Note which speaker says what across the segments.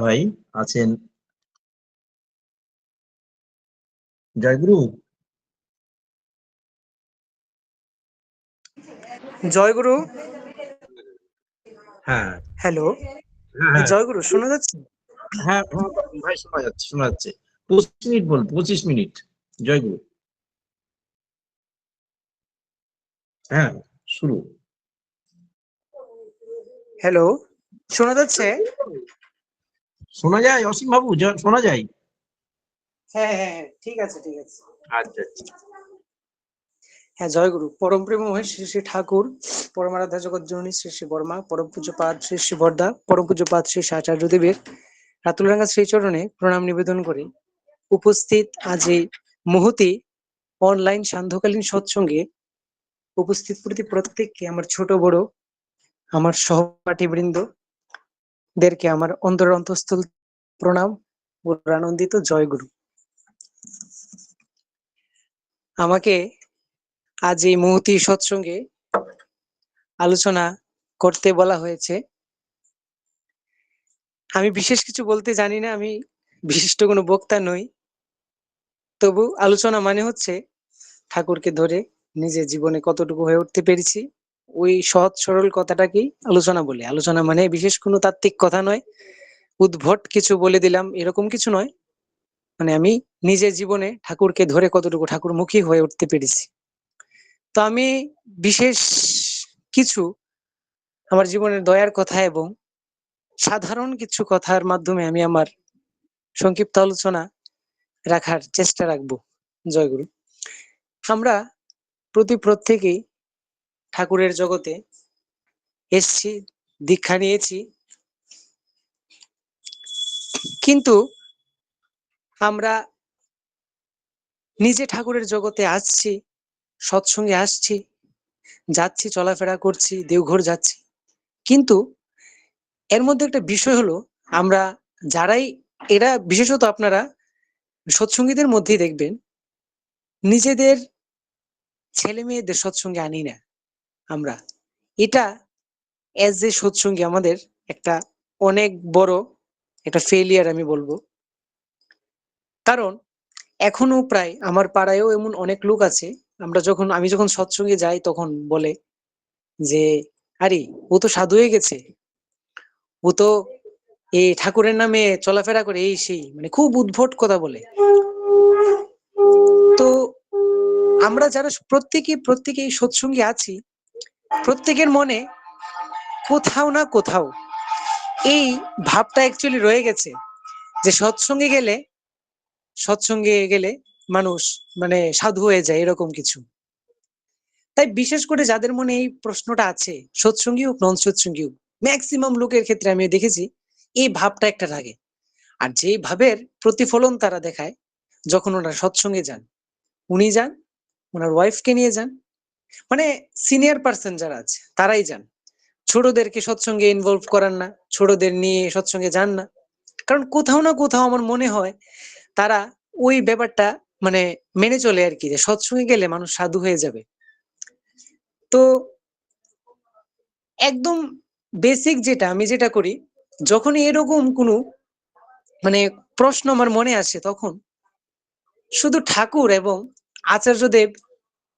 Speaker 1: ভাই আছেন। জয়গুরু।
Speaker 2: জয়গুরু।
Speaker 1: হ্যাঁ
Speaker 2: হ্যালো,
Speaker 1: হ্যাঁ হ্যাঁ
Speaker 2: জয়গুরু শোনা যাচ্ছে?
Speaker 1: হ্যাঁ ভাই শোনা যাচ্ছে 25 মিনিট বলুন, 25 মিনিট। জয়গুরু। হ্যাঁ, শুরু।
Speaker 2: হ্যালো, শোনা যাচ্ছে?
Speaker 1: শোনা যায় অসীম বাবু, শোনা যায়।
Speaker 2: হ্যাঁ হ্যাঁ হ্যাঁ, ঠিক আছে ঠিক আছে।
Speaker 1: আচ্ছা আচ্ছা।
Speaker 2: হ্যাঁ, জয়গুরু। পরম প্রেমময় শ্রী শ্রী ঠাকুর, পরমারাধ্যা জগৎ জননী শ্রী শ্রী বর্মা, পরম পূজ্যপাদ শ্রী শ্রী বরদা, পরম পূজ্যপাদ শ্রী শ্রী আচার্য দেবের রাতুলরাঙ্গা শ্রীচরণে প্রণাম নিবেদন করে উপস্থিত আজ এই মুহূর্তে অনলাইন সান্ধ্যকালীন সৎসঙ্গে উপস্থিত প্রত্যেককে আমার ছোট বড় আমার সহপাঠী বৃন্দ দেরকে আমার অন্তরের অন্তঃস্থল প্রণাম ও আনন্দিত জয়গুরু। আমাকে আজ এই মুহূর্তে সৎসঙ্গে আলোচনা করতে বলা হয়েছে। আমি বিশেষ কিছু বলতে জানি না, আমি বিশিষ্ট কোনো বক্তা নই, তবু আলোচনা মানে হচ্ছে ঠাকুরকে ধরে নিজের জীবনে কতটুকু হয়ে উঠতে পেরেছি ওই সহজ সরল কথাটাকেই আলোচনা বলে। আলোচনা মানে বিশেষ কোনো তাত্ত্বিক কথা নয়, উদ্ভট কিছু বলে দিলাম এরকম কিছু নয়। মানে আমি নিজের জীবনে ঠাকুরকে ধরে কতটুকু ঠাকুরমুখী হয়ে উঠতে পেরেছি। তো আমি বিশেষ কিছু আমার জীবনের দয়ার কথা এবং সাধারণ কিছু কথার মাধ্যমে আমি আমার সংক্ষিপ্ত আলোচনা রাখার চেষ্টা রাখবো। জয়গুরু। আমরা প্রত্যেকেই ঠাকুরের জগতে এসছি, দীক্ষা নিয়েছি, কিন্তু আমরা নিজে ঠাকুরের জগতে আসছি, সৎসঙ্গে আসছি, যাচ্ছি, চলাফেরা করছি, দেওঘর যাচ্ছি, কিন্তু এর মধ্যে একটা বিষয় হলো আমরা যারাই, এরা বিশেষত আপনারা সৎসঙ্গীদের মধ্যেই দেখবেন নিজেদের ছেলে মেয়েদের সৎসঙ্গে আনি না আমরা। এটা এজ এ সৎসঙ্গী আমাদের একটা অনেক বড় একটা ফেলিয়ার আমি বলবো। কারণ এখনো প্রায় আমার পাড়ায়ও এমন অনেক লোক আছে, আমি যখন সৎসঙ্গে যাই তখন বলে যে আরে ও তো সাধু হয়ে গেছে, ও তো এই ঠাকুরের নামে চলাফেরা করে, এই সেই, মানে খুব উদ্ভট কথা বলে। তো আমরা যারা প্রত্যেকে সৎসঙ্গে আছি, প্রত্যেকের মনে কোথাও না কোথাও এই ভাবটা অ্যাকচুয়ালি রয়ে গেছে যে সৎসঙ্গে গেলে মানুষ মানে সাধু হয়ে যায়, এরকম কিছু। তাই বিশেষ করে যাদের মনে এই প্রশ্নটা আছে, সৎসঙ্গী হোক নন সৎসঙ্গী হোক, ম্যাক্সিমাম লোকের ক্ষেত্রে আমি দেখেছি এই ভাবটা একটা থাকে। আর যেই ভাবের প্রতিফলন তারা দেখায় যখন ওনারা সৎসঙ্গে যান, উনি যান, ওনার ওয়াইফকে নিয়ে যান, মানে সিনিয়র পার্সন যারা আছে তারাই যান, ছোটদেরকে সৎসঙ্গে ইনভলভ করান না, ছোটদের নিয়ে সৎসঙ্গে যান না। কারণ কোথাও না কোথাও আমার মনে হয় তারা ওই ব্যাপারটা মানে মেনে চলে আর কি, যে সৎসঙ্গে গেলে মানুষ সাধু হয়ে যাবে। তো একদম বেসিক যেটা আমি যেটা করি, যখনই এরকম কোনো মানে প্রশ্ন আমার মনে আসে, তখন শুধু ঠাকুর এবং আচার্যদেব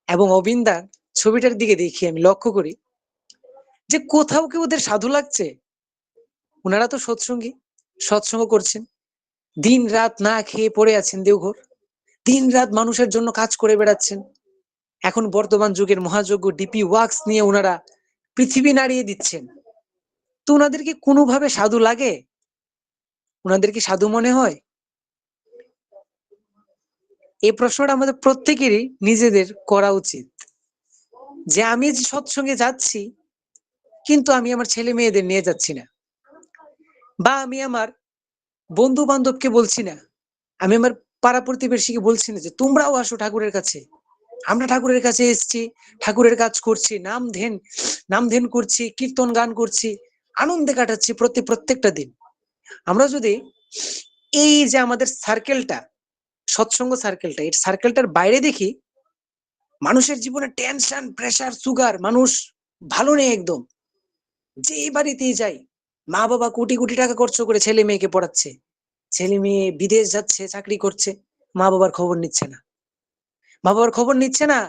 Speaker 2: এবং অবিন্দার ছবিটার দিকে দেখি, আমি লক্ষ্য করি যে কোথাও কি ওদের সাধু লাগছে? ওনারা তো সৎসঙ্গ করছেন, দিন রাত না খেয়ে পড়ে আছেন দেওঘর, দিন রাত মানুষের জন্য কাজ করে বেড়াচ্ছেন। এখন বর্তমান যুগের মহাযজ্ঞ ডিপি ওয়ার্কস নিয়ে ওনারা পৃথিবী নাড়িয়ে দিচ্ছেন। তো ওনাদেরকে কোনোভাবে সাধু লাগে? ওনাদের কি সাধু মনে হয়? এই প্রশ্নটা আমাদের প্রত্যেকেরই নিজেদের করা উচিত, যে আমি যে সৎসঙ্গে যাচ্ছি কিন্তু আমি আমার ছেলে মেয়েদের নিয়ে যাচ্ছি না, বা আমি আমার বন্ধু বান্ধবকে বলছি না, আমি আমার পাড়া প্রতিবেশীকে বলছি না যে তোমরাও আসো ঠাকুরের কাছে, আমরা ঠাকুরের কাছে এসছি, ঠাকুরের কাজ করছি, নাম ধ্যান করছি, কীর্তন গান করছি, আনন্দে কাটাচ্ছি প্রত্যেকটা দিন। আমরা যদি এই যে আমাদের সার্কেলটা, সৎসঙ্গ সার্কেলটা, এই সার্কেলটার বাইরে দেখি মানুষের জীবনে টেনশন, প্রেসার, সুগার, মানুষ ভালো নেই একদম, যে বাড়িতেই যাই মা বাবা কোটি কোটি টাকা খরচ করে ছেলে মেয়েকে পড়াচ্ছে, ছেলে মেয়ে বিদেশ যাচ্ছে, চাকরি করছে, মা বাবার খবর নিচ্ছে না। মা বাবার খবর নিচ্ছে না,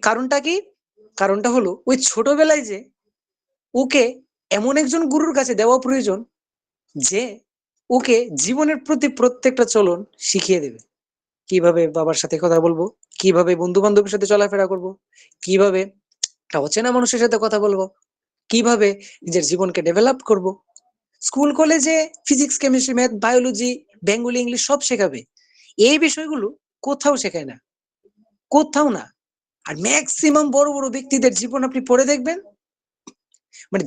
Speaker 2: কারণটা কি? কারণটা হলো ওই ছোটবেলায় যে ওকে এমন একজন গুরুর কাছে দেওয়া প্রয়োজন যে ওকে জীবনের প্রতি প্রত্যেকটা চলন শিখিয়ে দেবে। কিভাবে বাবার সাথে কথা বলবো, কিভাবে বন্ধু বান্ধবের সাথে চলাফেরা করব, কিভাবে একটা অচেনা মানুষের সাথে কথা বলবো, কিভাবে নিজের জীবনকে ডেভেলপ করব। স্কুল কলেজে physics, chemistry, math, biology, Bengali, English সব শেখাবে। এই বিষয়গুলো কোথাও শেখায় না, কোথাও না। আর ম্যাক্সিমাম বড় বড় ব্যক্তিদের জীবন আপনি পড়ে দেখবেন, মানে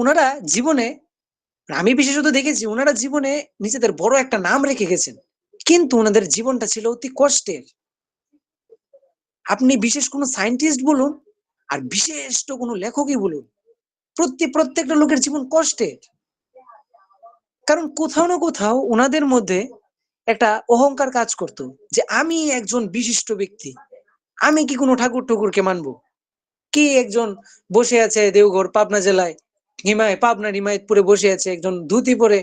Speaker 2: ওনারা জীবনে, আমি বিশেষত দেখেছি ওনারা জীবনে নিজেদের বড় একটা নাম রেখে গেছেন, কিন্তু ওনাদের জীবনটা ছিল অতি কষ্টের। আপনি বিশেষ কোনো সায়েন্টিস্ট বলুন আর বিশেষ কোনো লেখকই বলুন, প্রত্যেকটা লোকের জীবন কষ্টের। কারণ কোথাও না কোথাও ওনাদের মধ্যে একটা অহংকার কাজ করতো যে আমি একজন বিশিষ্ট ব্যক্তি, আমি কি কোনো ঠাকুর ঠাকুরকে মানবো? কি একজন বসে আছে দেওঘর পাবনা জেলায়, পাবনার হিমায়তপুরে বসে আছে একজন ধুতি পরে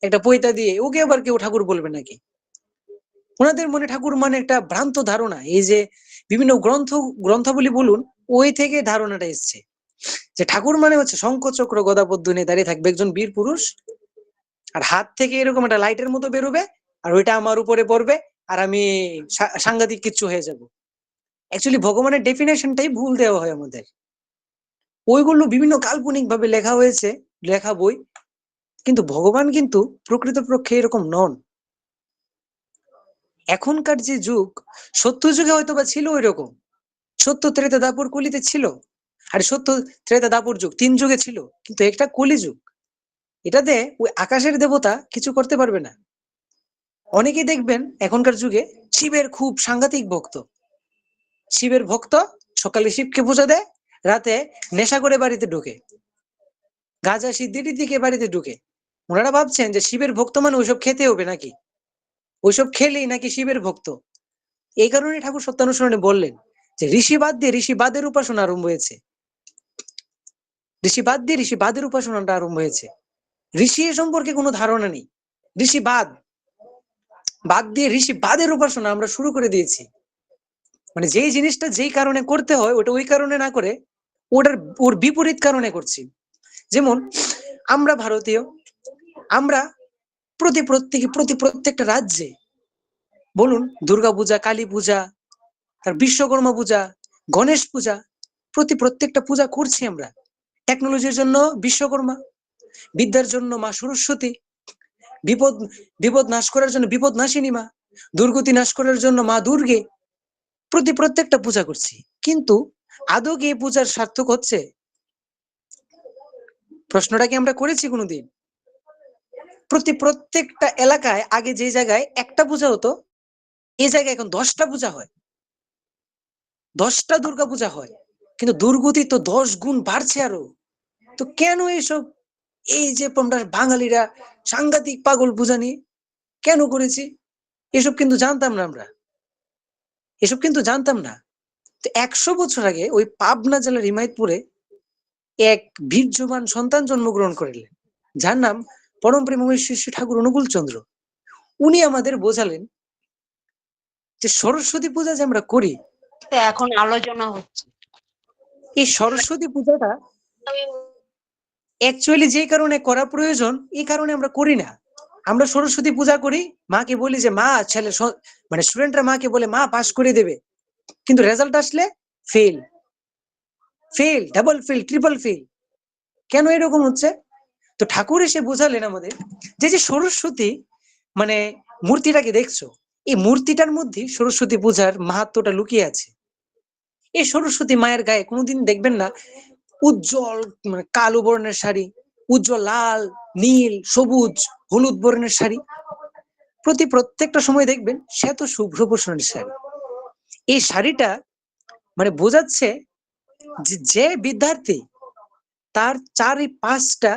Speaker 2: একটা পৈতা দিয়ে, ওকে আবার কেউ ঠাকুর বলবে নাকি? ওনাদের মনে ঠাকুর মানে একটা ভ্রান্ত ধারণা। এই যে বিভিন্ন গ্রন্থাবলী বলুন, ওই থেকে ধারণাটা এসছে যে ঠাকুর মানে হচ্ছে শঙ্খ চক্র গদা পদ্ম নিয়ে দাঁড়িয়ে থাকবে একজন বীর পুরুষ, আর হাত থেকে এরকম একটা লাইটের মতো বেরোবে, আর ওইটা আমার উপরে পড়বে, আর আমি সাংঘাতিক কিচ্ছু হয়ে যাব। অ্যাকচুয়ালি ভগবানের ডেফিনেশনটাই ভুল দেওয়া হয় আমাদের। ওইগুলো বিভিন্ন কাল্পনিক ভাবে লেখা হয়েছে, লেখা বই, কিন্তু ভগবান কিন্তু প্রকৃতপক্ষে এরকম নন। এখনকার যে যুগ, সত্য যুগে হয়তো বা ছিল ওই রকম, সত্য ত্রেতা দাপর কলিতে ছিল, আর সত্য ত্রেতা দাপর যুগ 3 যুগে ছিল, কিন্তু একটা কলিযুগ, এটাতে ওই আকাশের দেবতা কিছু করতে পারবে না। অনেকে দেখবেন এখনকার যুগে শিবের খুব সাংঘাতিক ভক্ত, শিবের ভক্ত, সকালে শিবকে পূজা দেয়, রাতে নেশা করে বাড়িতে ঢুকে, গাঁজা সিদ্ধিটির দিকে বাড়িতে ঢুকে। ওনারা ভাবছেন যে শিবের ভক্ত মানে ওইসব খেতে হবে নাকি, ওইসব খেলেই নাকি শিবের ভক্ত। এই কারণে ঠাকুর সত্যানুসরণে বললেন যে ঋষিবাদ দিয়ে ঋষিবাদের উপাসনা আরম্ভ হয়েছে, ঋষিবাদ দিয়ে ঋষিবাদের উপাসনাটা আরম্ভ হয়েছে। ঋষি সম্পর্কে কোনো ধারণা নেই, ঋষিবাদ বাদ দিয়ে ঋষিবাদের উপাসনা আমরা শুরু করে দিয়েছি। মানে যেই জিনিসটা যেই কারণে করতে হয় ওটা ওই কারণে না করে ওর বিপরীত কারণে করছি। যেমন আমরা ভারতীয়, আমরা প্রত্যেকটা রাজ্যে বলুন দুর্গাপূজা, কালী পূজা, তার বিশ্বকর্মা পূজা, গণেশ পূজা, প্রত্যেকটা পূজা করছি আমরা। টেকনোলজির জন্য বিশ্বকর্মা, বিদ্যার জন্য মা সরস্বতী, বিপদ বিপদ নাশ করার জন্য বিপদ নাশিনী মা, দুর্গতি নাশ করার জন্য মা দুর্গে, প্রত্যেকটা পূজা করছি। কিন্তু আদৌ কি এই পূজার সার্থক হচ্ছে? প্রশ্নটা কি আমরা করেছি কোনোদিন? প্রত্যেকটা এলাকায় আগে যে জায়গায় একটা পূজা হতো, এই জায়গায় এখন 10টা পূজা হয়, 10টা দুর্গা পূজা হয়, কিন্তু দুর্গতি তো 10 গুণ বাড়ছে আরো। তো কেন এইসব? এই যে আমরা বাঙালিরা সাংঘাতিক পাগল পূজা নিয়ে কেন করেছি? এসব কিন্তু জানতাম না আমরা, এসব কিন্তু জানতাম না। তো 100 বছর আগে ওই পাবনা জেলার হিমায়তপুরে এক বীর্যবান সন্তান জন্মগ্রহণ করলেন, যার নাম পরম প্রেমময় শ্রী ঠাকুর অনুকূল চন্দ্র। উনি আমাদের বোঝালেন যে সরস্বতী পূজা যে আমরা করি,
Speaker 3: এখন আলোচনা হচ্ছে।
Speaker 2: এই সরস্বতী পূজাটা অ্যাকচুয়ালি যে কারণে করা প্রয়োজন, এই কারণে আমরা করি না। আমরা সরস্বতী পূজা করি, মাকে বলি যে মা ছেলে, মানে স্টুডেন্টরা মাকে বলে মা পাস করে দেবে, কিন্তু রেজাল্ট আসলে fail, double fail, triple fail. কেন এরকম হচ্ছে? তো ঠাকুর এসে বোঝালেন আমাদের যে সরস্বতী মানে মূর্তিটাকে দেখছো, এই মূর্তিটার মধ্যে সরস্বতী পূজার মাহাত্ম্যটা লুকিয়ে আছে। এই সরস্বতী মায়ের গায়ে কোনোদিন দেখবেন না উজ্জ্বল মানে কালো বর্ণের শাড়ি, উজ্জ্বল লাল, নীল, সবুজ, হলুদ বর্ণের শাড়ি, প্রত্যেকটা সময় দেখবেন শ্বেত শুভ্র বর্ণের শাড়ি। এই শাড়িটা মানে বোঝাচ্ছে যে বিদ্যার্থী তার 4-5টা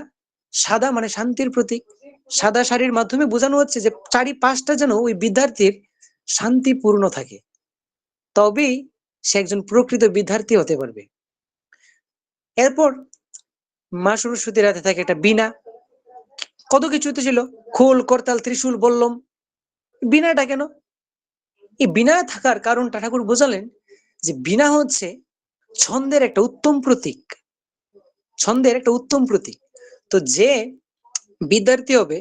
Speaker 2: সাদা, মানে শান্তির প্রতীক, সাদা শাড়ির মাধ্যমে বোঝানো হচ্ছে যে 4-5টা যেন ওই বিদ্যার্থীর শান্তিপূর্ণ থাকে, তবেই সে একজন প্রকৃত বিদ্যার্থী হতে পারবে। এরপর মা সরস্বতীর হাতে থাকে একটা বীণা, কত কিছু তো ছিল, খোল করতাল ত্রিশূল বললাম। বীণাটা কেন? এই বীণা থাকার কারণটা ঠাকুর বোঝালেন যে বীণা হচ্ছে ছন্দের একটা উত্তম প্রতীক, ছন্দের একটা উত্তম প্রতীক। তো যে বিদ্যার্থী হবে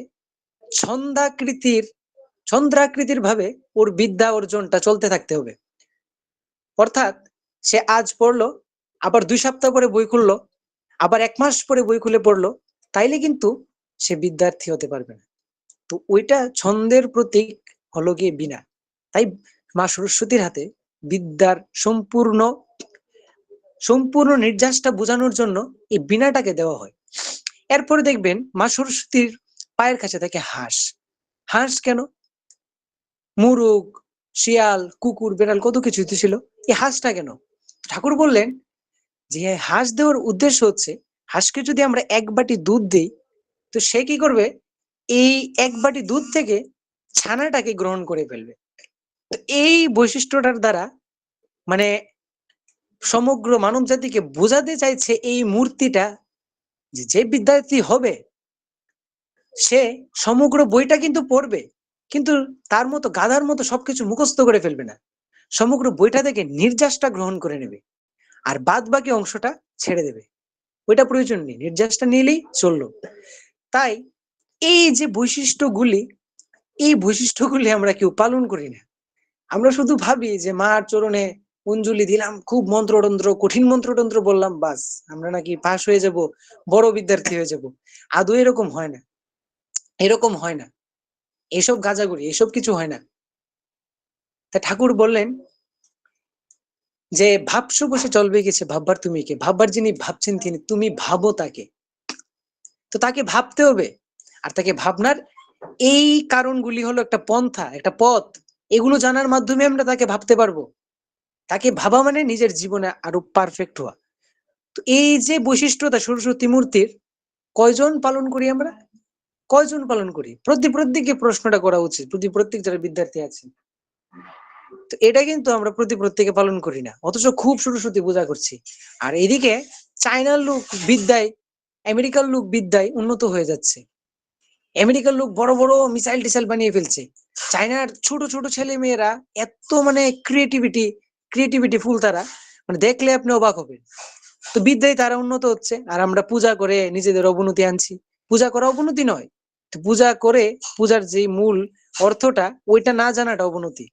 Speaker 2: ছন্দ্রাকৃতির ভাবে ওর বিদ্যা অর্জনটা চলতে থাকতে হবে। অর্থাৎ সে আজ পড়লো, আবার 2 সপ্তাহ পরে বই খুললো, আবার 1 মাস পরে বই খুলে পড়লো, তাইলে কিন্তু সে বিদ্যার্থী হতে পারবে না। তো ওইটা ছন্দের প্রতীক হলো গিয়ে বীণা। তাই মা সরস্বতীর হাতে বিদ্যার সম্পূর্ণ নির্যাসটা বোঝানোর জন্য এই বীণাটাকে দেওয়া হয়। এরপরে দেখবেন মা সরস্বতীর পায়ের কাছে থাকে হাঁস। হাঁস কেন? মুরগ, শিয়াল, কুকুর, বেড়াল কত কিছু ছিল, এই হাঁসটা কেন? ঠাকুর বললেন যে হাঁস দেওয়ার উদ্দেশ্য হচ্ছে হাঁসকে যদি আমরা 1 বাটি দুধ দিই, তো সে কি করবে, এই 1 বাটি দুধ থেকে ছানাটাকে গ্রহণ করে ফেলবে। তো এই বৈশিষ্ট্যটার দ্বারা মানে সমগ্র মানব জাতিকে বোঝাতে চাইছে এই মূর্তিটা, যে বিদ্যার্থী হবে সে সমগ্র বইটা কিন্তু পড়বে, কিন্তু তার মতো গাধার মতো সবকিছু মুখস্থ করে ফেলবে না, সমগ্র বইটা থেকে নির্যাসটা গ্রহণ করে নেবে, আর বাদ বাকি অংশটা ছেড়ে দেবে। ওইটা প্রয়োজন নেই, নির্যাসটা নিলেই চললো। তাই এই যে এই বৈশিষ্ট্যগুলি আমরা কেউ পালন করি না। আমরা শুধু ভাবি যে মার চরণে অঞ্জলি দিলাম, খুব মন্ত্রতন্ত্র, কঠিন মন্ত্রতন্ত্র বললাম, বাস আমরা নাকি পাশ হয়ে যাব, বড় বিদ্যার্থী হয়ে যাব। আদৌ এরকম হয় না, এরকম হয় না। এসব গাঁজাগুড়ি, এসব কিছু হয় না। তা ঠাকুর বললেন যে ভাবছো বসে চলবে গেছে, ভাববার তুমি কে? ভাববার যিনি ভাবছেন তিনি, তুমি ভাবো তাকে। তো তাকে ভাবতে হবে, আর তাকে ভাবনার এই কারণগুলি হলো একটা পন্থা, একটা পথ। এগুলো জানার মাধ্যমে আমরা তাকে ভাবতে পারবো। তাকে ভাবা মানে নিজের জীবনে আরো পারফেক্ট হওয়া। তো এই যে বৈশিষ্ট্যতা সরস্বতী মূর্তির, কয়জন পালন করি আমরা? কয়জন পালন করি? প্রত্যেককে প্রশ্নটা করা উচিত, প্রত্যেক যারা বিদ্যার্থী আছেন। তো এটা কিন্তু আমরা প্রত্যেকে পালন করি না, অথচ খুব সরস্বতী পূজা করছি। আর এদিকে চায়নার লোক বিদ্যায়, আমেরিকার লোক বিদ্যায় উন্নত হয়ে যাচ্ছে। আমেরিকার লোক বড় বড় মিসাইল টিসাইল বানিয়ে ফেলছে। চায়নার ছোট ছোট ছেলে মেয়েরা এত মানে ক্রিয়েটিভিটি ফুল, তারা মানে দেখলে আপনি অবাক হবেন। তো বিদ্যায় তারা উন্নত হচ্ছে, আর আমরা পূজা করে নিজেদের অবনতি আনছি। পূজা করা অবনতি নয়, তো পূজা করে পূজার যে মূল অর্থটা ওইটা না জানাটা অবনতি।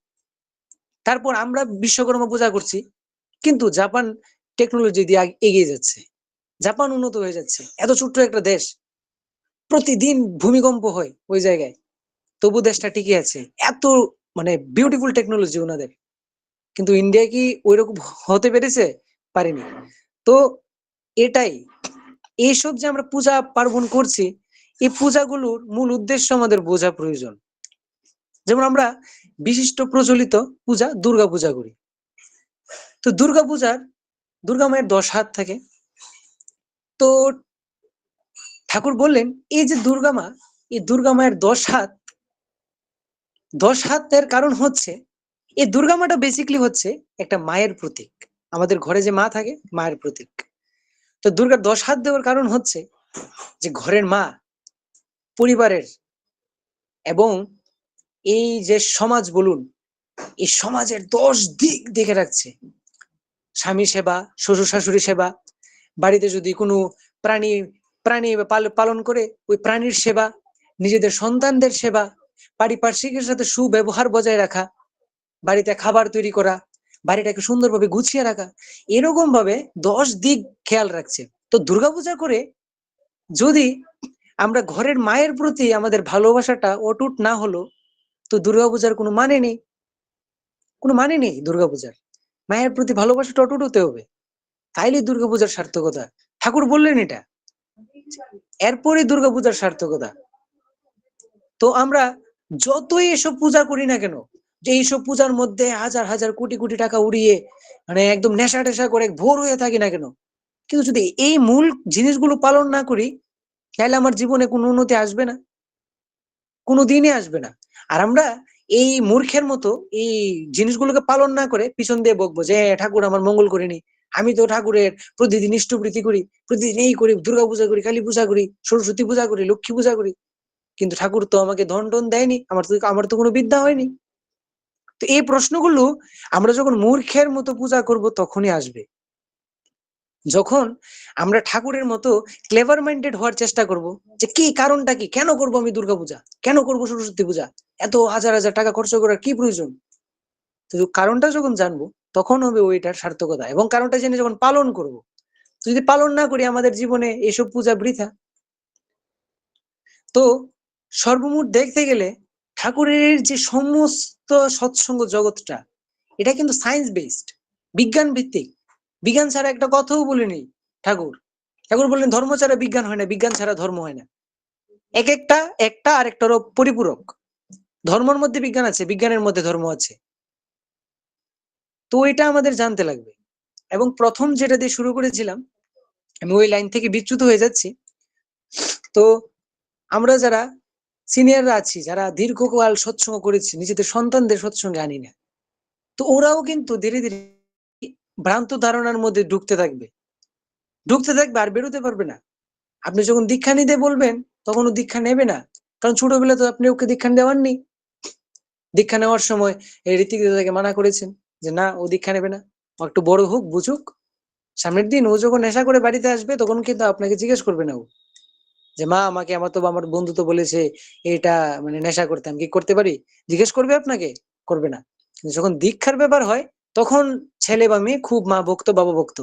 Speaker 2: তারপর আমরা বিশ্বকর্মা পূজা করছি, কিন্তু জাপান টেকনোলজি দিয়ে এগিয়ে যাচ্ছে, জাপান উন্নত হয়ে যাচ্ছে। এত ছোট্ট একটা দেশ, প্রতিদিন ভূমিকম্প হয় ওই জায়গায়, তবু দেশটা টিকে আছে। এত মানে বিউটিফুল টেকনোলজি ওনাদের। কিন্তু ইন্ডিয়া কি ওইরকম হতে পেরেছে? পারেনি। তো এটাই, এইসব যে আমরা পূজা পার্বণ করছি, এই পূজাগুলোর মূল উদ্দেশ্য আমাদের বোঝা প্রয়োজন। যেমন আমরা বিশিষ্ট প্রচলিত পূজা দুর্গা পূজা করি। তো দুর্গা মায়ের 10 হাত থাকে। তো ঠাকুর বললেন এই যে দুর্গা মা, এই দুর্গা মায়ের 10 হাতের কারণ হচ্ছে এই দুর্গা মাটা বেসিক্যালি হচ্ছে একটা মায়ের প্রতীক। আমাদের ঘরে যে মা থাকে, মায়ের প্রতীক। তো দুর্গার 10 হাত দেওয়ার কারণ হচ্ছে যে ঘরের মা পরিবারের এবং এই যে সমাজ বলুন, এই সমাজের 10 দিক দেখে রাখছে। স্বামী সেবা, শ্বশুর শাশুড়ি সেবা, বাড়িতে যদি কোনো প্রাণী প্রাণী পালন করে ওই প্রাণীর সেবা, নিজেদের সন্তানদের সেবা, পারিপার্শ্বিকের সাথে সুব্যবহার বজায় রাখা, বাড়িতে খাবার তৈরি করা, বাড়িটাকে সুন্দরভাবে গুছিয়ে রাখা, এরকম ভাবে 10 দিক খেয়াল রাখছে। তো দুর্গাপূজা করে যদি আমরা ঘরের মায়ের প্রতি আমাদের ভালোবাসাটা অটুট না হলো, তো দুর্গাপূজার কোনো মানে নেই, কোনো মানে নেই দুর্গাপূজার। মায়ের প্রতি ভালোবাসাটা অটুট হতে হবে, তাইলে দুর্গাপূজার সার্থকতা। ঠাকুর বললেন এটা, এরপরে দুর্গাপূজার সার্থকতা। তো আমরা যতই এসব পূজা করি না কেন, যে এইসব পূজার মধ্যে হাজার হাজার কোটি কোটি টাকা উড়িয়ে মানে একদম নেশা টেশা করে ভোর হয়ে থাকি না কেন, কিন্তু যদি এই মূল জিনিসগুলো পালন না করি, তাহলে আমার জীবনে কোনো উন্নতি আসবে না, কোনো দিনই আসবে না। আর আমরা এই মূর্খের মতো এই জিনিসগুলোকে পালন না করে পিছন দিয়ে বকবো যে ঠাকুর আমার মঙ্গল করেনি, আমি তো ঠাকুরের প্রতিদিন ইষ্টপ্রীতি করি, প্রতিদিন এই করি, দুর্গা পূজা করি, কালী পূজা করি, সরস্বতী পূজা করি, লক্ষ্মী পূজা করি, কিন্তু ঠাকুর তো আমাকে ধন টন দেয়নি, আমার তো কোনো বিদ্যা হয়নি। তো এই প্রশ্নগুলো আমরা যখন মূর্খের মতো পূজা করব তখনই আসবে। যখন আমরা ঠাকুরের মতো ক্লেভার মাইন্ডেড হওয়ার চেষ্টা করব, যে কি কারণটা কি, কেন করব আমি দুর্গাপূজা, কেন করব সরস্বতী পূজা, এত হাজার হাজার টাকা খরচ করার কি প্রয়োজন, তো কারণটা যখন জানবো তখন হবে ওইটার সার্থকতা। এবং কারণটা জেনে যখন পালন করব, যদি পালন না করি আমাদের জীবনে এসব পূজা বৃথা। তো সর্বমোট দেখতে গেলে ঠাকুরের যে সমস্ত সৎসঙ্গ জগৎটা, এটা কিন্তু সায়েন্স বেসড, বিজ্ঞান ভিত্তিক। বিজ্ঞান ছাড়া একটা কথাও বলেনি ঠাকুর। ঠাকুর বললেন ধর্ম ছাড়া বিজ্ঞান হয় না, বিজ্ঞান ছাড়া ধর্ম হয় না। এক একটা একটা আরেকটারও পরিপূরক। ধর্মের মধ্যে বিজ্ঞান আছে, বিজ্ঞানের মধ্যে ধর্ম আছে। তো এটা আমাদের জানতে লাগবে। এবং প্রথম যেটা দিয়ে শুরু করেছিলাম, আমি ওই লাইন থেকে বিচ্যুত হয়ে যাচ্ছি। তো আমরা যারা সিনিয়ররা আছি, যারা দীর্ঘকাল সৎসঙ্গ করেছি, নিজেদের সন্তানদের সৎসঙ্গে আনি না, তো ওরাও কিন্তু ধীরে ধীরে ভ্রান্ত ধারণার মধ্যে ঢুকতে থাকবে আর বেরোতে পারবে না। আপনি যখন দীক্ষা নিতে বলবেন তখন ও দীক্ষা নেবে না, কারণ ছোটবেলা তো আপনি ওকে দীক্ষা দেওয়াননি। দীক্ষা নেওয়ার সময় এই ঋত্বিক দাদাকে মানা করেছেন যে না, ও দীক্ষা নেবে না, ও একটু বড় হোক, বুঝুক। সামনের দিন ও যখন নেশা করে বাড়িতে আসবে তখন কিন্তু আপনাকে জিজ্ঞেস করবে না ও, যে মা আমাকে আমার বন্ধু তো বলেছে এটা মানে নেশা করতে, আমি কি করতে পারি, জিজ্ঞেস করবে আপনাকে? করবে না। কিন্তু যখন দীক্ষার ব্যাপার হয় তখন ছেলে বা মেয়ে খুব মা ভক্ত বাবা ভক্ত,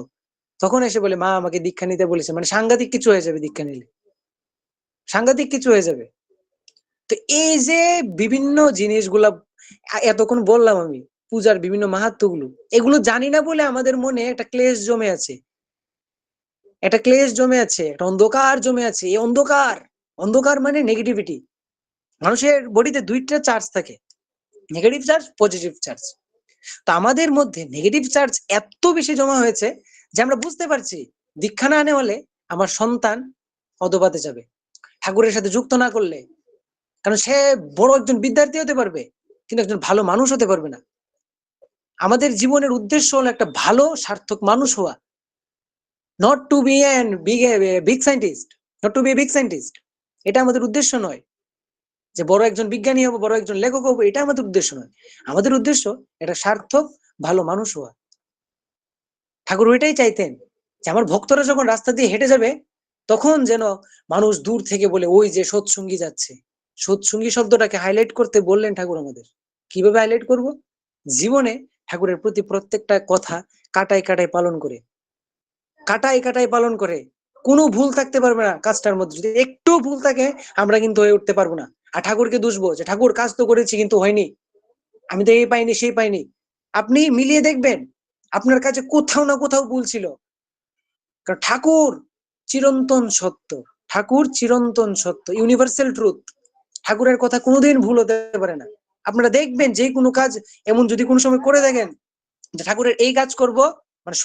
Speaker 2: তখন এসে বলে মা আমাকে দীক্ষা নিতে বলেছে, মানে সাংঘাতিক কিছু হয়ে যাবে দীক্ষা নিলে, সাংঘাতিক কিছু হয়ে যাবে। তো এই যে বিভিন্ন জিনিসগুলা এতক্ষণ বললাম আমি, পূজার বিভিন্ন মাহাত্ম্যগুলো, এগুলো জানি না বলে আমাদের মনে একটা ক্লেশ জমে আছে, একটা অন্ধকার জমে আছে। এই অন্ধকার মানে নেগেটিভিটি। মানুষের বডিতে দুইটা চার্জ থাকে, নেগেটিভ চার্জ, পজিটিভ চার্জ। তো আমাদের মধ্যে নেগেটিভ চার্জ এত বেশি জমা হয়েছে যে আমরা বুঝতে পারছি দীক্ষা না আনে হলে আমার সন্তান অধপাতে যাবে, ঠাকুরের সাথে যুক্ত না করলে। কারণ সে বড় একজন বিদ্যার্থী হতে পারবে কিন্তু একজন ভালো মানুষ হতে পারবে না। আমাদের জীবনের উদ্দেশ্য হলো একটা ভালো সার্থক মানুষ হওয়া, not to be an big scientist, not to be big scientist. এটা আমাদের উদ্দেশ্য নয় যে বড় একজন বিজ্ঞানী হবো, বড় একজন লেখক হবো, এটা আমাদের উদ্দেশ্য নয়। আমাদের উদ্দেশ্য এটা সার্থক ভালো মানুষ হওয়া। ঠাকুর ওইটাই চাইতেন যে আমার ভক্তরা যখন রাস্তা দিয়ে হেঁটে যাবে তখন যেন মানুষ দূর থেকে বলে ওই যে সৎসঙ্গী যাচ্ছে। সৎসঙ্গী শব্দটাকে হাইলাইট করতে বললেন ঠাকুর আমাদের। কিভাবে হাইলাইট করব? জীবনে ঠাকুরের প্রতি প্রত্যেকটা কথা কাটায় কাটায় পালন করে কোনো ভুল থাকতে পারবে না কাজটার মধ্যে। যদি একটু ভুল থাকে আমরা কিন্তু হয়ে উঠতে পারবো না। আর ঠাকুরকে দুষবো যে ঠাকুর কাজ তো করেছি কিন্তু হয়নি, আমি তো এই পাইনি সেই পাইনি। আপনি মিলিয়ে দেখবেন আপনার কাছে কোথাও না কোথাও ভুল ছিল। কারণ ঠাকুর চিরন্তন সত্য, ঠাকুর চিরন্তন সত্য, ইউনিভার্সাল ট্রুথ। ঠাকুরের কথা কোনোদিন ভুল হতে পারে না। আপনারা দেখবেন যে কোনো কাজ এমন যদি কোনো সময় করে দেখেন যে ঠাকুরের এই কাজ করব, মানে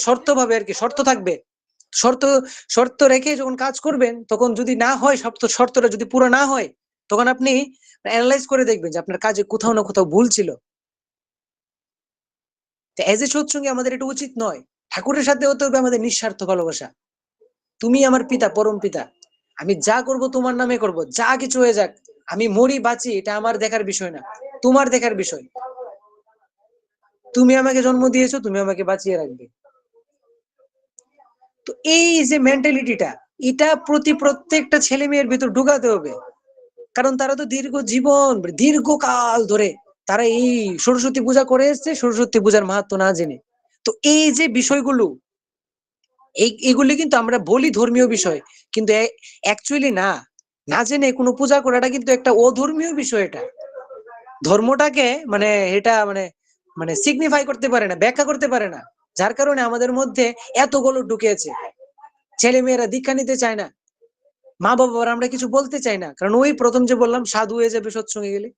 Speaker 2: শর্ত ভাবে আর কি, শর্ত থাকবে, শর্ত রেখে যখন কাজ করবেন তখন যদি না হয়, শর্তটা যদি পুরো না হয় তখন আপনি অ্যানালাইজ করে দেখবেন যে আপনার কাজে কোথাও না কোথাও ভুল ছিল। এজ এ সৎসঙ্গী আমাদের এটা উচিত নয়। ঠাকুরের সাথে হতে হবে আমাদের নিঃস্বার্থ ভালোবাসা। তুমি আমার পিতা, পরম পিতা, আমি যা করব তোমার নামে করব, যা কিছু হয়ে যাক, আমি মরি বাঁচি এটা আমার দেখার বিষয় না, তোমার দেখার বিষয়। তুমি আমাকে জন্ম দিয়েছো, তুমি আমাকে বাঁচিয়ে রাখবে। তো এই যে মেন্টালিটিটা, এটা প্রত্যেকটা ছেলে মেয়ের ভিতর ঢুকাতে হবে। কারণ তারা তো দীর্ঘকাল ধরে তারা এই সরস্বতী পূজা করে এসছে, সরস্বতী পূজার মাহাত্ম্য না জেনে। তো এই যে বিষয়গুলো, এইগুলি কিন্তু আমরা বলি ধর্মীয় বিষয়, কিন্তু অ্যাকচুয়ালি না জেনে কোনো পূজা করাটা কিন্তু একটা অধর্মীয় বিষয়। এটা ধর্মটাকে মানে এটা মানে মানে সিগনিফাই করতে পারে না, ব্যাখ্যা করতে পারে না। যার কারণে আমাদের মধ্যে এতগুলো ঢুকেছে। ছেলে মেয়েরা দীক্ষা নিতে চায় না, মা বাবার আমরা কিছু বলতে চাই না, কারণ ওই প্রথম যে বললাম সাধু হয়ে যাবে সৎসঙ্গে গেলে।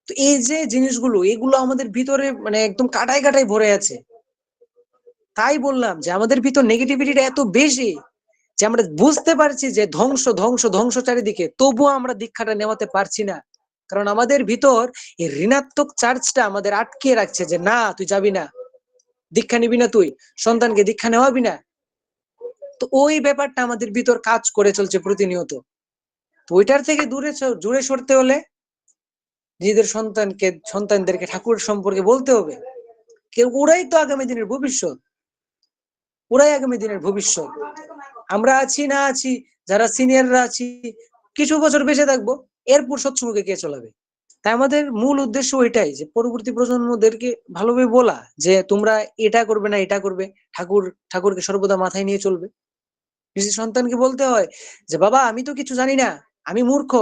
Speaker 2: তো এই যে জিনিসগুলো, এগুলো আমাদের ভিতরে মানে একদম কাটায় কাটায় ভরে আছে। তাই বললাম যে আমাদের ভিতর নেগেটিভিটিটা এত বেশি যে আমরা বুঝতে পারছি যে ধ্বংস ধ্বংস ধ্বংস চারিদিকে, তবুও আমরা দীক্ষাটা নেওয়াতে পারছি না। কারণ আমাদের ভিতর এই ঋণাত্মক চার্জটা আমাদের আটকে রাখছে যে না, তুই যাবি না। দীক্ষা নিবি না তুই, সন্তানকে দীক্ষা নেওয়াবি না। তো ওই ব্যাপারটা আমাদের ভিতর কাজ করে চলছে প্রতিনিয়ত। তো ওইটার থেকে দূরে সরতে হলে নিজেদের সন্তানদেরকে ঠাকুর সম্পর্কে বলতে হবে। ওরাই তো আগামী দিনের ভবিষ্যৎ, ওরাই আগামী দিনের ভবিষ্যৎ। আমরা আছি না আছি, যারা সিনিয়ররা আছি, কিছু বছর বেঁচে থাকবো, এরপর সৎসঙ্গকে কে চলাবে? তাই আমাদের মূল উদ্দেশ্য ওইটাই, যে পরবর্তী প্রজন্মদেরকে ভালোভাবে বলা যে তোমরা এটা করবে না, এটা করবে, ঠাকুরকে সর্বদা মাথায় নিয়ে চলবে। নিজের সন্তানকে বলতে হয় যে বাবা, আমি তো কিছু জানি না, আমি মূর্খ,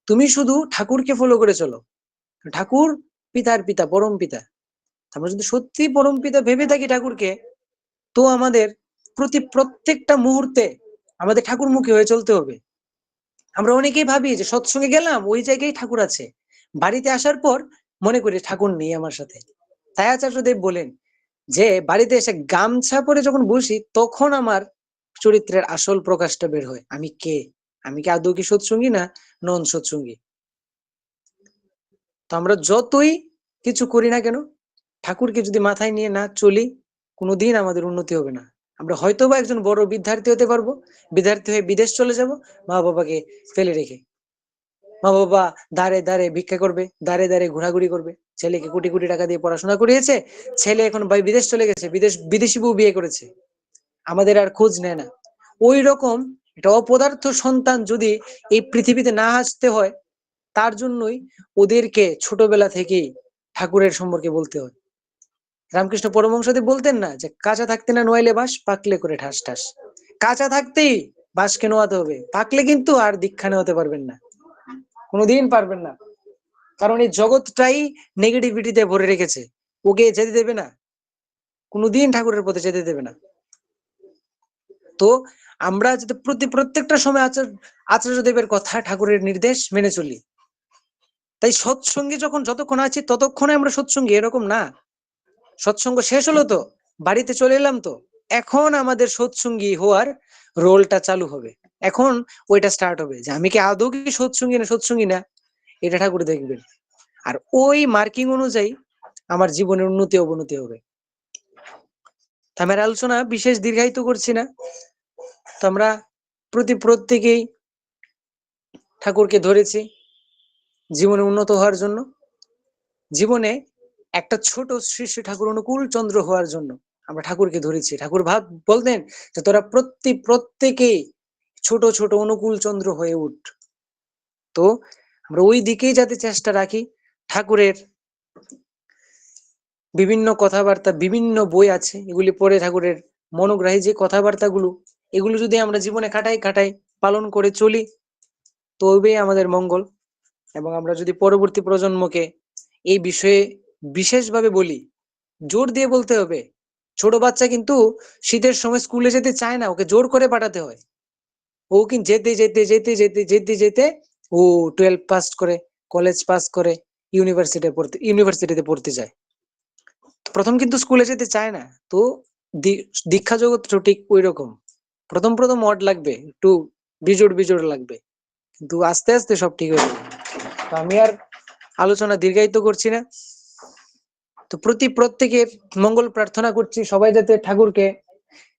Speaker 2: তুমি শুধু ঠাকুরকে ফলো করে চলো। ঠাকুর পিতার পিতা, পরম পিতা। আমরা যদি সত্যি পরম পিতা ভেবে থাকি ঠাকুরকে, তো আমাদের প্রত্যেকটা মুহূর্তে আমাদের ঠাকুরমুখী হয়ে চলতে হবে। আমরা অনেকেই ভাবি যে সৎসঙ্গে গেলাম, ওই জায়গায় ঠাকুর আছে, বাড়িতে আসার পর মনে করি ঠাকুর নেই আমার সাথে। তাই আচার্যদেব বলেন যে বাড়িতে এসে গামছা পরে যখন বসি, তখন আমার চরিত্রের আসল প্রকাশটা বের হয়। আমি কে, আমি কি আদৌ কি সৎসঙ্গী না নন সৎসঙ্গী? তো আমরা যতই কিছু করি না কেন, ঠাকুরকে যদি মাথায় নিয়ে না চলি, কোনোদিন আমাদের উন্নতি হবে না। আমরা হয়তোবা একজন বড় বিদ্যার্থী হতে পারবো, বিদ্যার্থী হয়ে বিদেশ চলে যাব, মা বাবাকে ফেলে রেখে। মা বাবা দাঁড়ে দাঁড়ে ভিক্ষা করবে, দাঁড়ে দাঁড়ে ঘোরাঘুরি করবে। ছেলেকে কোটি কোটি টাকা দিয়ে পড়াশোনা করিয়েছে, ছেলে এখন বিদেশ চলে গেছে, বিদেশি বউ বিয়ে করেছে, আমাদের আর খোঁজ নেয় না। ওই রকম একটা অপদার্থ সন্তান যদি এই পৃথিবীতে না আসতে হয়, তার জন্যই ওদেরকে ছোটবেলা থেকেই ঠাকুরের সম্পর্কে বলতে হয়। রামকৃষ্ণ পরমহংসদেব বলতেন না যে কাঁচা থাকতে না নোয়াইলে বাঁশ, পাকলে করে ঠাস ঠাস। কাঁচা থাকতেই বাঁশকে নোয়াতে হবে, পাকলে কিন্তু আর দীক্ষা নেওয়াতে পারবেন না, কোনোদিন পারবেন না। কারণ এই জগৎটাই নেগেটিভিটিতে ভরে রেখেছে, ওকে যেতে দেবে না, কোনোদিন ঠাকুরের পথে যেতে দেবে না। তো আমরা যাতে প্রত্যেকটা সময় আচার্যদেবের কথা, ঠাকুরের নির্দেশ মেনে চলি। তাই সৎসঙ্গে যতক্ষণ আছি ততক্ষণে আমরা সৎসঙ্গী, এরকম না। সৎসঙ্গ শেষ হলো তো বাড়িতে চলে এলাম, তো এখন আমাদের সৎসঙ্গী হওয়ার রোলটা চালু হবে। এখন ওইটা স্টার্ট হবে যে আমি কি আদৌ কি সৎসঙ্গী না, এটা ঠাকুর দেখবেন। আর ওই মার্কিং অনুযায়ী আমার জীবনের উন্নতি অবনতি হবে। আমার আলোচনা বিশেষ দীর্ঘায়িত করছি না। তো আমরা প্রত্যেকেই ঠাকুরকে ধরেছি জীবনে উন্নত হওয়ার জন্য, জীবনে একটা ছোট শ্রী শ্রী ঠাকুর অনুকূল চন্দ্র হওয়ার জন্য আমরা ঠাকুরকে ধরেছি। ঠাকুর বলতেন যে তোরা প্রত্যেকেই ছোট ছোট অনুকূল চন্দ্র হয়ে উঠ। তো আমরা ওই দিকেই যাতে চেষ্টা রাখি। ঠাকুরের বিভিন্ন কথাবার্তা, বিভিন্ন বই আছে, এগুলি পড়ে ঠাকুরের মনোগ্রাহী যে কথাবার্তাগুলো, এগুলো যদি আমরা জীবনে খাটাই পালন করে চলি, তবেই আমাদের মঙ্গল। এবং আমরা যদি পরবর্তী প্রজন্মকে এই বিষয়ে বিশেষভাবে বলি, জোর দিয়ে বলতে হবে। ছোট বাচ্চা কিন্তু শীতের সময় স্কুলে যেতে চায় না, ওকে জোর করে পাঠাতে হয়। ও কিন্তু যেতে ও 12 পাস করে, কলেজ পাস করে, ইউনিভার্সিটিতে পড়তে যায়। প্রথম কিন্তু স্কুলে যেতে চায় না। তো দীক্ষা জগৎ ঠিক ওই রকম, প্রথম মড লাগবে, একটু বিজোড় লাগবে, কিন্তু আস্তে আস্তে সব ঠিক হয়ে যাবে। তো আমি আর আলোচনা দীর্ঘায়িত করছি না। তো প্রত্যেকের মঙ্গল প্রার্থনা করছি, সবাই যাতে ঠাকুরকে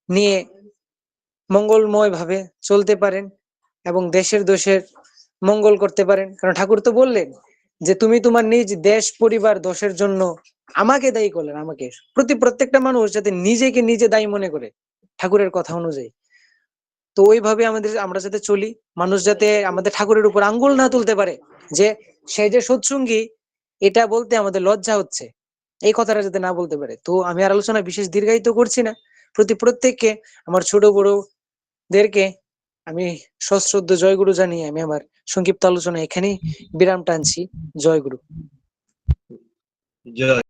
Speaker 2: নিয়ে মঙ্গলময় ভাবে চলতে পারেন এবং দেশের মঙ্গল করতে পারেন। কারণ ঠাকুর তো বললেন যে তুমি তোমার নিজ দেশ পরিবার দোষের জন্য আমাকে দায়ী করলেন। আমাকে প্রত্যেকটা মানুষ যাতে নিজেকে নিজে দায়ী মনে করে ঠাকুরের কথা অনুযায়ী। তো ওইভাবে আমরা যাতে চলি, মানুষ যাতে আমাদের ঠাকুরের উপর আঙ্গুল না তুলতে পারে যে সে যে সৎসঙ্গী, এটা বলতে আমাদের লজ্জা হচ্ছে, এই কথাটা যাতে না বলতে পারে। তো আমি আর আলোচনা বিশেষ দীর্ঘায়িত করছি না। প্রত্যেককে, আমার ছোট বড়দেরকে আমি সশ্রদ্ধ জয়গুরু জানিয়ে আমি আমার সংক্ষিপ্ত আলোচনা এখানেই বিরাম টানছি। জয়গুরু।
Speaker 1: জয়